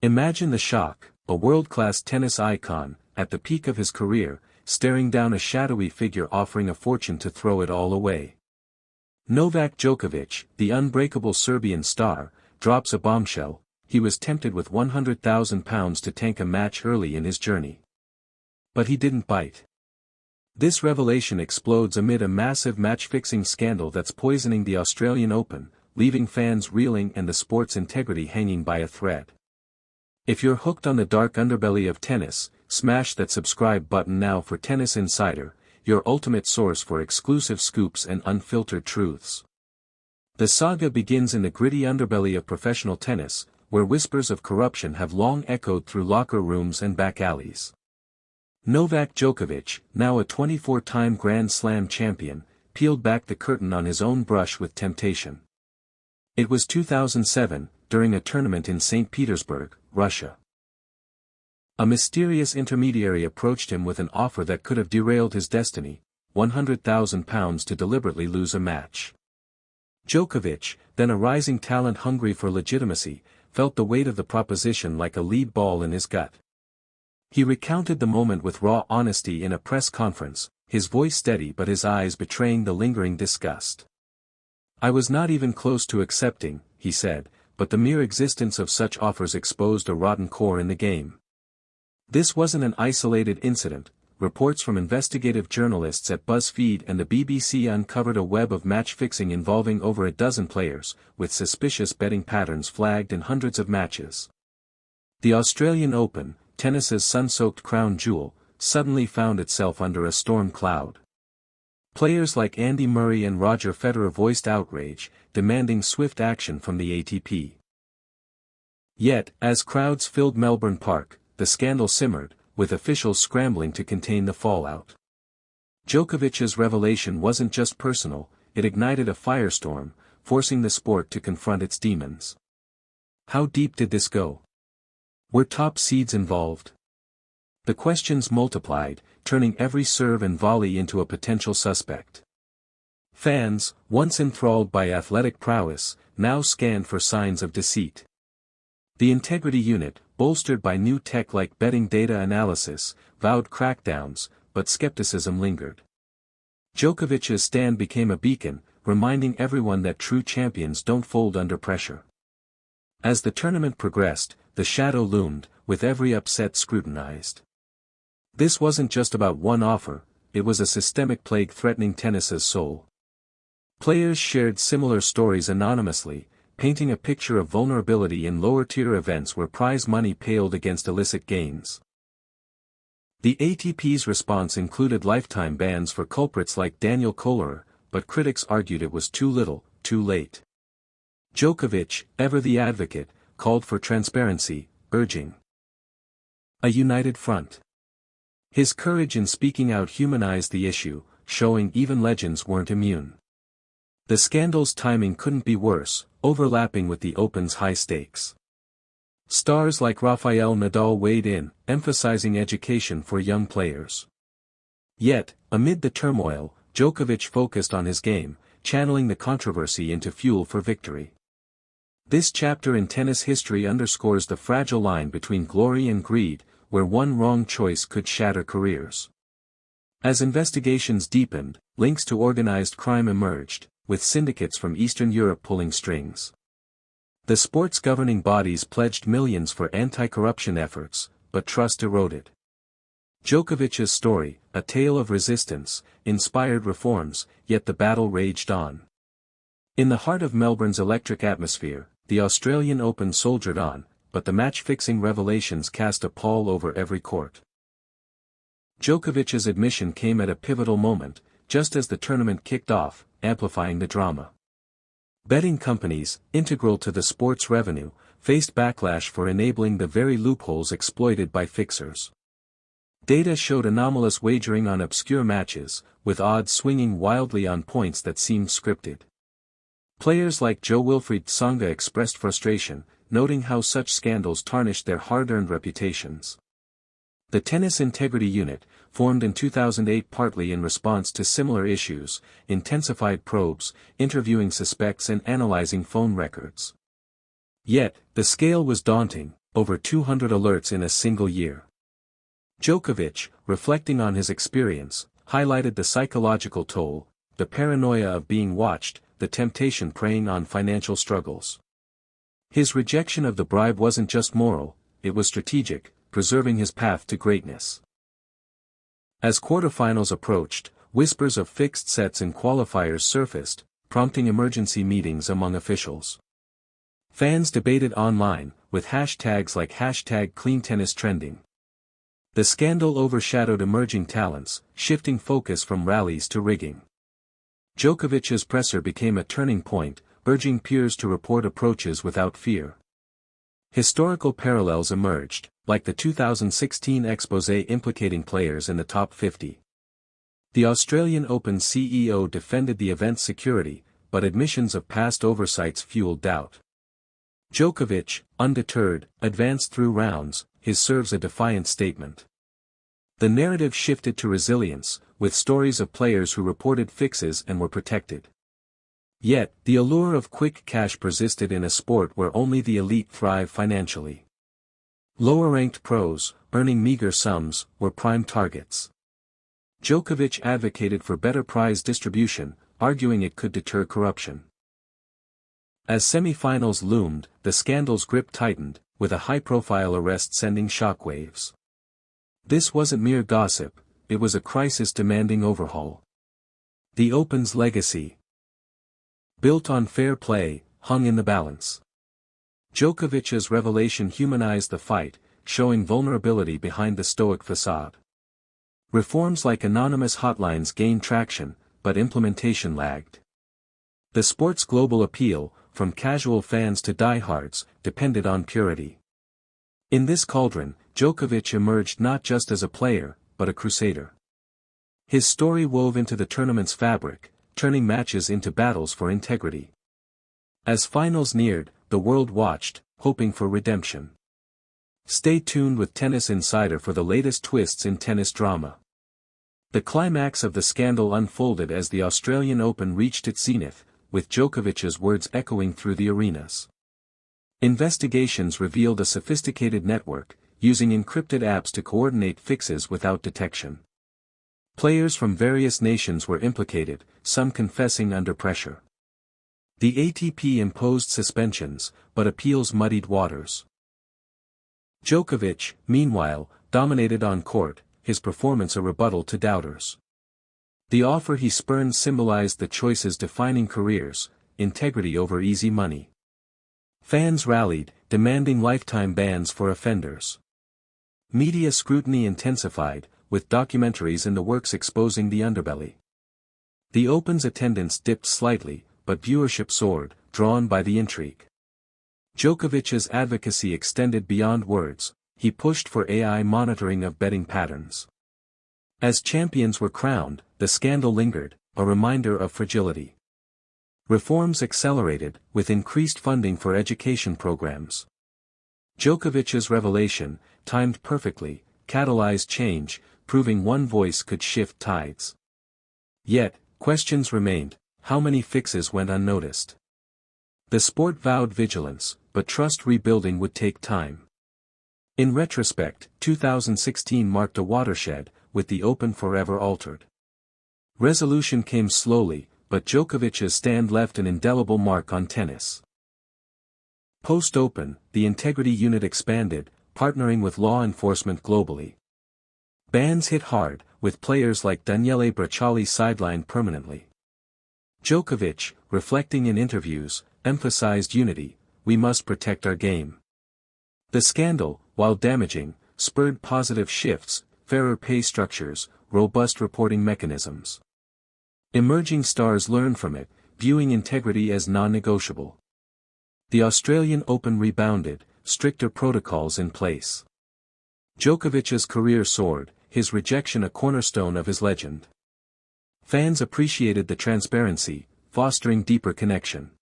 Imagine the shock, a world-class tennis icon, at the peak of his career, staring down a shadowy figure offering a fortune to throw it all away. Novak Djokovic, the unbreakable Serbian star, drops a bombshell. He was tempted with £100,000 to tank a match early in his journey. But he didn't bite. This revelation explodes amid a massive match-fixing scandal that's poisoning the Australian Open, leaving fans reeling and the sport's integrity hanging by a thread. If you're hooked on the dark underbelly of tennis, smash that subscribe button now for Tennis Insider, your ultimate source for exclusive scoops and unfiltered truths. The saga begins in the gritty underbelly of professional tennis, where whispers of corruption have long echoed through locker rooms and back alleys. Novak Djokovic, now a 24-time Grand Slam champion, peeled back the curtain on his own brush with temptation. It was 2007, during a tournament in St. Petersburg, Russia. A mysterious intermediary approached him with an offer that could have derailed his destiny, £100,000 to deliberately lose a match. Djokovic, then a rising talent hungry for legitimacy, felt the weight of the proposition like a lead ball in his gut. He recounted the moment with raw honesty in a press conference, his voice steady but his eyes betraying the lingering disgust. "I was not even close to accepting," he said, but the mere existence of such offers exposed a rotten core in the game. This wasn't an isolated incident. Reports from investigative journalists at BuzzFeed and the BBC uncovered a web of match-fixing involving over a dozen players, with suspicious betting patterns flagged in hundreds of matches. The Australian Open, tennis's sun-soaked crown jewel, suddenly found itself under a storm cloud. Players like Andy Murray and Roger Federer voiced outrage, demanding swift action from the ATP. Yet, as crowds filled Melbourne Park, the scandal simmered, with officials scrambling to contain the fallout. Djokovic's revelation wasn't just personal, it ignited a firestorm, forcing the sport to confront its demons. How deep did this go? Were top seeds involved? The questions multiplied, turning every serve and volley into a potential suspect. Fans, once enthralled by athletic prowess, now scanned for signs of deceit. The Integrity Unit, bolstered by new tech like betting data analysis, vowed crackdowns, but skepticism lingered. Djokovic's stand became a beacon, reminding everyone that true champions don't fold under pressure. As the tournament progressed, the shadow loomed, with every upset scrutinized. This wasn't just about one offer, it was a systemic plague threatening tennis's soul. Players shared similar stories anonymously, painting a picture of vulnerability in lower-tier events where prize money paled against illicit gains. The ATP's response included lifetime bans for culprits like Daniel Kohler, but critics argued it was too little, too late. Djokovic, ever the advocate, called for transparency, urging a united front. His courage in speaking out humanized the issue, showing even legends weren't immune. The scandal's timing couldn't be worse, overlapping with the Open's high stakes. Stars like Rafael Nadal weighed in, emphasizing education for young players. Yet, amid the turmoil, Djokovic focused on his game, channeling the controversy into fuel for victory. This chapter in tennis history underscores the fragile line between glory and greed, where one wrong choice could shatter careers. As investigations deepened, links to organized crime emerged, with syndicates from Eastern Europe pulling strings. The sport's governing bodies pledged millions for anti-corruption efforts, but trust eroded. Djokovic's story, a tale of resistance, inspired reforms, yet the battle raged on. In the heart of Melbourne's electric atmosphere, the Australian Open soldiered on, but the match-fixing revelations cast a pall over every court. Djokovic's admission came at a pivotal moment, just as the tournament kicked off, amplifying the drama. Betting companies, integral to the sport's revenue, faced backlash for enabling the very loopholes exploited by fixers. Data showed anomalous wagering on obscure matches, with odds swinging wildly on points that seemed scripted. Players like Jo-Wilfried Tsonga expressed frustration, noting how such scandals tarnished their hard-earned reputations. The Tennis Integrity Unit, formed in 2008 partly in response to similar issues, intensified probes, interviewing suspects and analyzing phone records. Yet, the scale was daunting. over 200 alerts in a single year. Djokovic, reflecting on his experience, highlighted the psychological toll, the paranoia of being watched, the temptation preying on financial struggles. His rejection of the bribe wasn't just moral, it was strategic, preserving his path to greatness. As quarterfinals approached, whispers of fixed sets in qualifiers surfaced, prompting emergency meetings among officials. Fans debated online, with hashtags like #CleanTennis trending. The scandal overshadowed emerging talents, shifting focus from rallies to rigging. Djokovic's presser became a turning point, urging peers to report approaches without fear. Historical parallels emerged, like the 2016 exposé implicating players in the top 50. The Australian Open CEO defended the event's security, but admissions of past oversights fueled doubt. Djokovic, undeterred, advanced through rounds, his serves a defiant statement. The narrative shifted to resilience, with stories of players who reported fixes and were protected. Yet, the allure of quick cash persisted in a sport where only the elite thrive financially. Lower-ranked pros, earning meager sums, were prime targets. Djokovic advocated for better prize distribution, arguing it could deter corruption. As semi-finals loomed, the scandal's grip tightened, with a high-profile arrest sending shockwaves. This wasn't mere gossip, it was a crisis demanding overhaul. The Open's legacy, built on fair play, hung in the balance. Djokovic's revelation humanized the fight, showing vulnerability behind the stoic facade. Reforms like anonymous hotlines gained traction, but implementation lagged. The sport's global appeal, from casual fans to diehards, depended on purity. In this cauldron, Djokovic emerged not just as a player, but a crusader. His story wove into the tournament's fabric, turning matches into battles for integrity. As finals neared, the world watched, hoping for redemption. Stay tuned with Tennis Insider for the latest twists in tennis drama. The climax of the scandal unfolded as the Australian Open reached its zenith, with Djokovic's words echoing through the arenas. Investigations revealed a sophisticated network, using encrypted apps to coordinate fixes without detection. Players from various nations were implicated, some confessing under pressure. The ATP imposed suspensions, but appeals muddied waters. Djokovic, meanwhile, dominated on court, his performance a rebuttal to doubters. The offer he spurned symbolized the choices defining careers, integrity over easy money. Fans rallied, demanding lifetime bans for offenders. Media scrutiny intensified, with documentaries in the works exposing the underbelly. The Open's attendance dipped slightly, but viewership soared, drawn by the intrigue. Djokovic's advocacy extended beyond words, he pushed for AI monitoring of betting patterns. As champions were crowned, the scandal lingered, a reminder of fragility. Reforms accelerated, with increased funding for education programs. Djokovic's revelation, timed perfectly, catalyzed change, proving one voice could shift tides. Yet, questions remained: how many fixes went unnoticed? The sport vowed vigilance, but trust rebuilding would take time. In retrospect, 2016 marked a watershed, with the Open forever altered. Resolution came slowly, but Djokovic's stand left an indelible mark on tennis. Post-Open, the Integrity Unit expanded, partnering with law enforcement globally. Bans hit hard, with players like Daniele Bracciali sidelined permanently. Djokovic, reflecting in interviews, emphasized unity: we must protect our game. The scandal, while damaging, spurred positive shifts: fairer pay structures, robust reporting mechanisms. Emerging stars learned from it, viewing integrity as non-negotiable. The Australian Open rebounded, stricter protocols in place. Djokovic's career soared, his rejection a cornerstone of his legend. Fans appreciated the transparency, fostering deeper connection.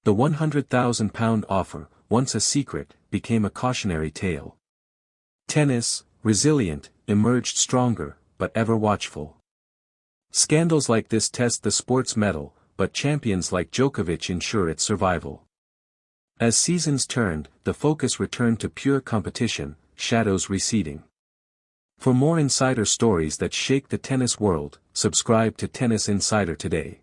The £100,000 offer, once a secret, became a cautionary tale. Tennis, resilient, emerged stronger, but ever watchful. Scandals like this test the sport's mettle, but champions like Djokovic ensure its survival. As seasons turned, the focus returned to pure competition, shadows receding. For more insider stories that shake the tennis world, subscribe to Tennis Insider today.